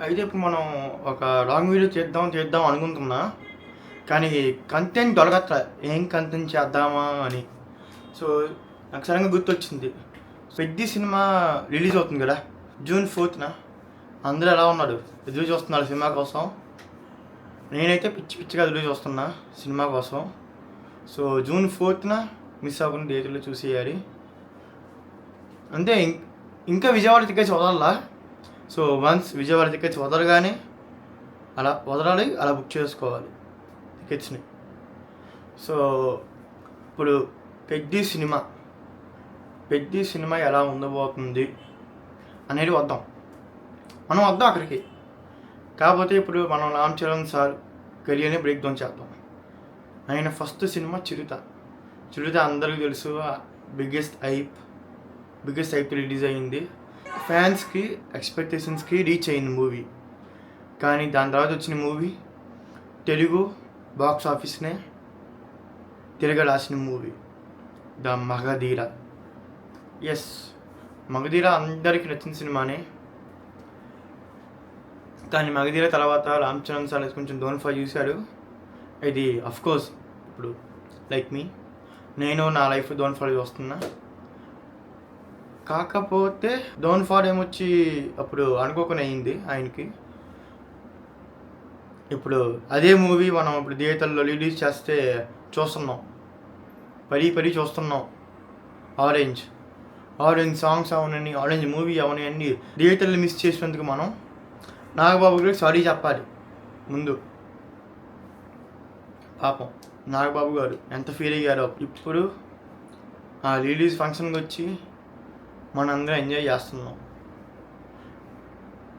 అయితే ఇప్పుడు మనం ఒక లాంగ్ వీడియో చేద్దాం అనుకుంటున్నా. కానీ కంటెంట్ దొరకట్లే. ఏం కంటెంట్ చేద్దామా అని. సో నాకు సడన్గా గుర్తొచ్చింది. పెద్ది సినిమా రిలీజ్ అవుతుంది కదా, June 4th. అందరూ ఎలా ఉన్నారు? ఎదురు చూస్తున్నారు సినిమా కోసం. నేనైతే పిచ్చిగా ఎదురు చూస్తున్నా సినిమా కోసం. సో June 4th మిస్ అవ్వకుండా థియేటర్లో చూసేయాలి. అంటే ఇంకా విజయవాడ టికెట్స్ వదలాలా. సో వన్స్ విజయవాడ టికెట్స్ వదలగానే వదలాలి, అలా బుక్ చేసుకోవాలి టికెట్స్ని. సో ఇప్పుడు పెద్ది సినిమా ఎలా ఉండబోతుంది అనేది మనం వద్దాం అక్కడికి. కాకపోతే ఇప్పుడు మనం రామ్ చరణ్ సార్ కెరియర్ని బ్రేక్ డౌన్ చేద్దాం. ఆయన ఫస్ట్ సినిమా చిరుత అందరికీ తెలుసు. బిగ్గెస్ట్ హైప్ రిలీజ్ అయ్యింది. ఫ్యాన్స్కి ఎక్స్పెక్టేషన్స్కి రీచ్ అయింది మూవీ. కానీ దాని తర్వాత వచ్చిన మూవీ తెలుగు బాక్స్ ఆఫీస్నే తిరగరాసిన movie the Magadheera. Yes, Magadheera అందరికీ నచ్చిన సినిమానే. కానీ మగధీర తర్వాత రామ్ చరణ్ సార్ కొంచెం డౌన్ఫాల్ చూశాడు. ఇది అఫ్కోర్స్ ఇప్పుడు లైక్ మీ, నేను నా లైఫ్ డౌన్ఫాల్ వస్తున్నా. కాకపోతే డౌన్ఫాల్ ఏమొచ్చి అప్పుడు అనుకోకుండా అయింది ఆయనకి. ఇప్పుడు అదే మూవీ మనం ఇప్పుడు థియేటర్లో రిలీజ్ చేస్తే చూస్తున్నాం, పడి చూస్తున్నాం. ఆరెంజ్ సాంగ్స్ అవనండి, ఆరెంజ్ మూవీ అవనండి, థియేటర్లు మిస్ చేసినందుకు మనం నాగబాబు గారికి సారీ చెప్పాలి ముందు. పాపం నాగబాబు గారు ఎంత ఫీల్ అయ్యారో. ఇప్పుడు ఆ రిలీజ్ ఫంక్షన్కి వచ్చి మనందరం ఎంజాయ్ చేస్తున్నాం.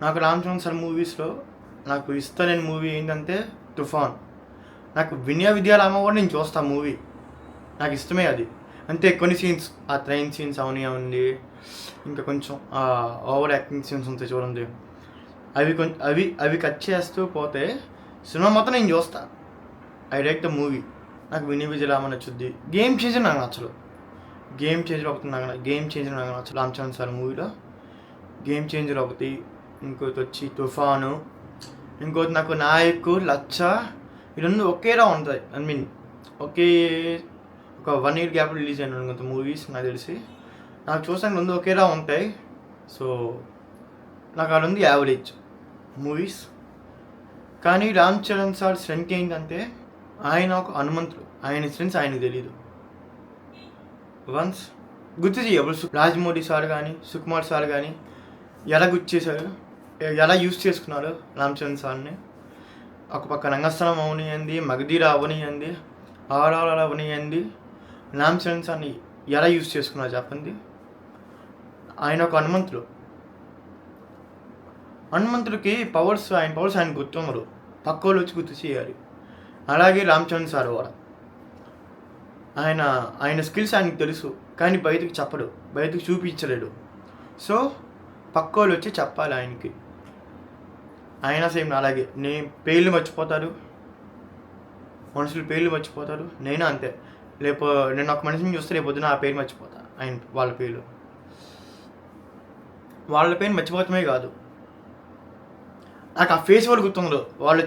నాకు రామ్ చరణ్ సార్ మూవీస్లో నాకు ఇష్టమైన మూవీ ఏంటంటే తుఫాన్. నాకు విద్యారామ కూడా నేను చూస్తాను మూవీ, నాకు ఇష్టమే అది. అంతే కొన్ని సీన్స్, ఆ ట్రైన్ సీన్స్ అవనివ్వండి, ఇంకా కొంచెం ఓవర్ యాక్టింగ్ సీన్స్ ఉంటాయి చూడండి, అవి కట్ చేస్తూ పోతే సినిమా మొత్తం నేను చూస్తా. I like the movie. నాకు విద్యారామ నచ్చుద్ది. గేమ్ చేంజర్ నాకు నచ్చదు. గేమ్ చేంజర్ నాకు నచ్చదు రామ్ చరణ్ సార్ మూవీలో. గేమ్ చేంజర్ ఒకటి, ఇంకోటి వచ్చి తుఫాను, ఇంకోటి నాకు నాయకు, లచ్చ. ఈ రెండు ఒకేలా ఉంటాయి. ఒక 1 year గ్యాప్ రిలీజ్ అయిన కొంత మూవీస్ నాకు తెలిసి. నాకు చూసాను రెండు ఒకేలా ఉంటాయి. సో నాకు ఆ రెండు యావరేజ్ మూవీస్. కానీ రామ్ చరణ్ సార్ స్ట్రెంత్ ఏంటంటే ఆయన ఒక హనుమంతుడు. ఆయన స్ట్రెంత్స్ ఆయనకు తెలీదు. వన్స్ గుర్తు చేయబుల్ రాజమౌళి సార్ కానీ సుకుమార్ సార్ కానీ ఎలా గుర్తు చేశారు, ఎలా యూజ్ చేసుకున్నారు రామ్ చరణ్ సార్ని. ఒక పక్క రంగస్థలం అవనియండి, మగధీర అవనియండి, ఆర్ఆర్ఆర్ అవనియండి, రామ్ చరణ్ సార్ని ఎలా యూజ్ చేసుకున్నారు చెప్పండి. ఆయన ఒక హనుమంతుడికి ఆయన పవర్స్ ఆయన గుర్తున్నారు, పక్క వాళ్ళు వచ్చి గుర్తు చేయాలి. అలాగే రామ్ చరణ్ సార్ కూడా ఆయన స్కిల్స్ ఆయనకు తెలుసు, కానీ బయటకు చెప్పడు, బయటకు చూపించలేడు. సో పక్క వాళ్ళు వచ్చి చెప్పాలి ఆయనకి. ఆయన సేమ్ అలాగే పేర్లు మర్చిపోతారు, మనుషులు పేర్లు మర్చిపోతారు. నేను అంతే. నేను ఒక మనిషిని చూస్తే రేపొద్దున ఆ పేరు మర్చిపోతా. వాళ్ళ పేరు మర్చిపోతామే కాదు, నాకు ఆ ఫేస్ వాళ్ళు గుర్తుండదు. వాళ్ళు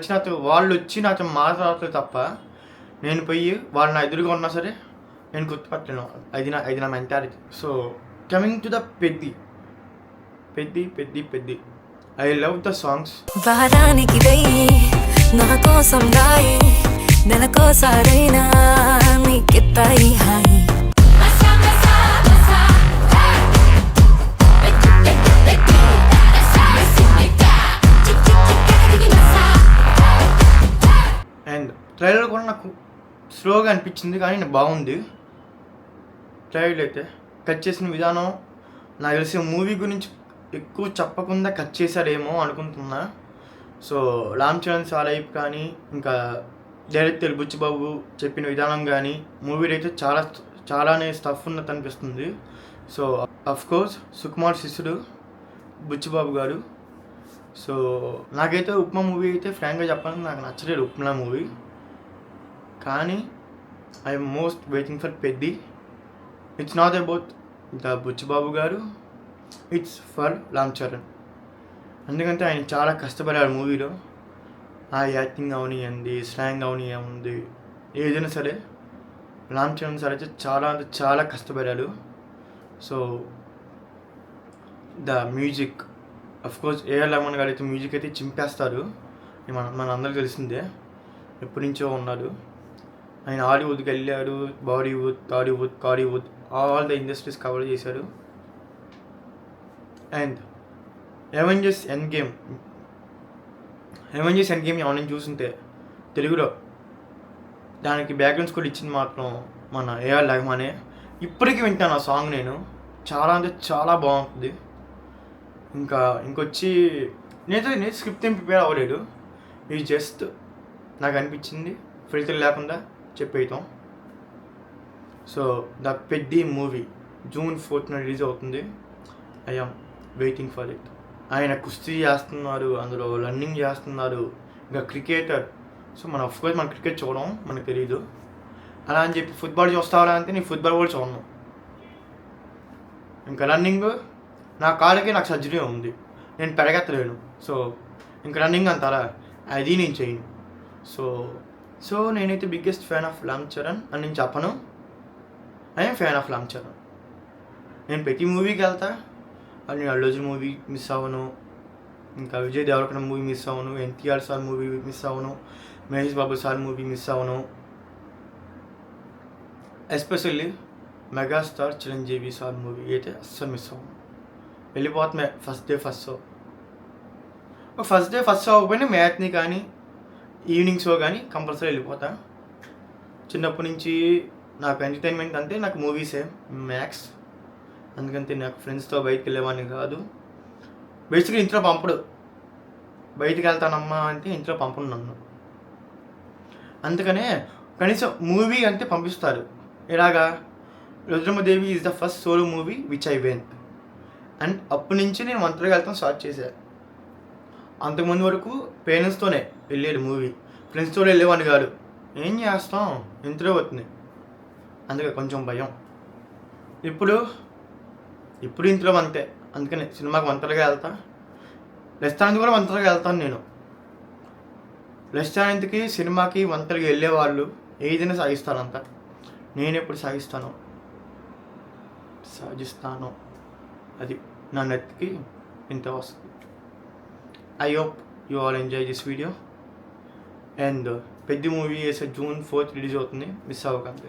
వచ్చి నాతో మాట్లాడతారు తప్ప నేను పోయి వాళ్ళు నా ఎదురుగా ఉన్నా సరే నేను గుర్తుపట్టలేను. అది నా mentality. So coming to the Peddi. I love the songs. వారానికి నా కోసం రాయి, నెలకోసారైనా నీకిత్తాయి హాయి. అండ్ ట్రైలర్ కూడా నాకు స్లోగా అనిపించింది, కానీ నాకు బాగుంది. ట్రైలర్ అయితే కట్ చేసిన విధానం నాకు తెలిసి మూవీ గురించి ఎక్కువ చెప్పకుండా కట్ చేశారేమో అనుకుంటున్నా. సో రామ్ చరణ్ సార్ వైపు కానీ, ఇంకా డైరెక్టర్ బుచ్చిబాబు చెప్పిన విధానం కానీ మూవీలో అయితే చాలానే స్టఫ్ ఉన్నట్టు అనిపిస్తుంది. సో అఫ్కోర్స్ సుకుమార్ శిష్యుడు బుచ్చిబాబు గారు. సో నాకైతే ఉప్మా మూవీ అయితే ఫ్రాంక్గా చెప్పాలని నాకు నచ్చలేదు ఉప్మా మూవీ. కానీ I'm most waiting for Peddi. It's not about the Buchibabu garu, it's for Ram Charan. ఎందుకంటే ఆయన చాలా కష్టపడాడు మూవీలో. ఆ యాక్టింగ్ అవనివ్వండి, స్లాంగ్ అవనివ్వండి, ఏదైనా సరే రామ్ చరణ్ సార్ అయితే చాలా అంటే చాలా కష్టపడాడు. So the music course AR Rahman garu అయితే మ్యూజిక్ అయితే చింపేస్తారు. మన అందరికీ తెలిసిందే, ఎప్పటి నుంచో ఉన్నాడు ఆయన. హాలీవుడ్కి వెళ్ళాడు, Bollywood, Tollywood, Kollywood, all the industries cover చేశాడు. అండ్ అవెంజర్స్ ఎండ్ గేమ్ ఎవరైనా చూస్తుంటే తెలుగులో దానికి బ్యాక్గ్రౌండ్ స్కోర్ ఇచ్చింది మాత్రం మన ఏఆర్ రెహమానే. ఇప్పటికీ వింటాను ఆ సాంగ్ నేను, చాలా అంటే చాలా బాగుంటుంది. ఇంకొచ్చి నేను స్క్రిప్ట్ ఏం ప్రిపేర్ అవ్వలేదు, ఇది జస్ట్ నాకు అనిపించింది ఫిల్టర్ లేకుండా చెప్పేయటం. So the Peddi movie June 4th release అవుతుంది. I am waiting for it. ఆయన కుస్తీ చేస్తున్నారు, అందులో రన్నింగ్ చేస్తున్నారు, ఇంకా క్రికెటర్. సో అఫ్కోర్స్ మన క్రికెట్ చూడడం మనకు తెలీదు. అలా అని చెప్పి ఫుట్బాల్ చూస్తావా అంటే నేను ఫుట్బాల్ కూడా చూడను. ఇంకా రన్నింగ్ నా కాళ్ళకి నాకు సర్జరీ ఉంది, నేను పెరగెత్తలేను. సో ఇంకా రన్నింగ్ అంటారా, అది నేను చేయను. సో నేనైతే biggest fan of Ram Charan అని నేను చెప్పను. I'm fan of Ram Charan. నేను ప్రతి మూవీకి వెళ్తా. అది నేను అల్లు అర్జున్ మూవీ మిస్ అవ్వను, ఇంకా విజయ్ దేవరకొండ మూవీ మిస్ అవ్వను, ఎన్టీఆర్ సార్ మూవీ మిస్ అవ్వను, Mahesh Babu sir movie miss అవ్వను, especially megastar Chiranjeevi sir movie అయితే అస్సలు మిస్ అవ్వను. వెళ్ళిపోతున్నా ఫస్ట్ డే ఫస్ట్ షో అవ్వకపోయినా మ్యాట్ని కానీ ఈవినింగ్ షో కానీ కంపల్సరీ వెళ్ళిపోతా. చిన్నప్పటి నుంచి నాకు ఎంటర్టైన్మెంట్ అంటే నాకు మూవీసే మ్యాక్స్. అందుకంటే నాకు ఫ్రెండ్స్తో బయటికి వెళ్ళేవాడిని కాదు. బేసిక్గా ఇంట్లో పంపడు, బయటికి వెళ్తానమ్మా అంటే ఇంట్లో పంపడు నన్ను. అందుకనే కనీసం మూవీ అంటే పంపిస్తారు. ఇలాగా Rudramadevi is the first solo movie which I went. And అప్పటి నుంచి నేను ఒంటరిగా వెళ్తాం స్టార్ట్ చేశాను. అంతకుముందు వరకు పేరెంట్స్తోనే వెళ్ళేది మూవీ, ఫ్రెండ్స్తో వెళ్ళేవాడిని కాదు. ఏం చేస్తాం, ఇంట్లో అవుతుంది, అందుకే కొంచెం భయం. ఇప్పుడు ఇంట్లో అంతే. అందుకని సినిమాకి ఒంటరిగా వెళ్తా. రెస్టారెంట్ కూడా ఒంటరిగా వెళ్తాను నేను. రెస్టారెంట్కి, సినిమాకి ఒంటరిగా వెళ్ళేవాళ్ళు ఏదైనా సాగిస్తారంట. నేను ఎప్పుడు సాగిస్తాను, అది నా నెత్కి ఇంత వస్తుంది. I hope you all enjoy this video. And పెద్ద మూవీ June 4th రిలీజ్ అవుతుంది, మిస్ అవ్వకండి.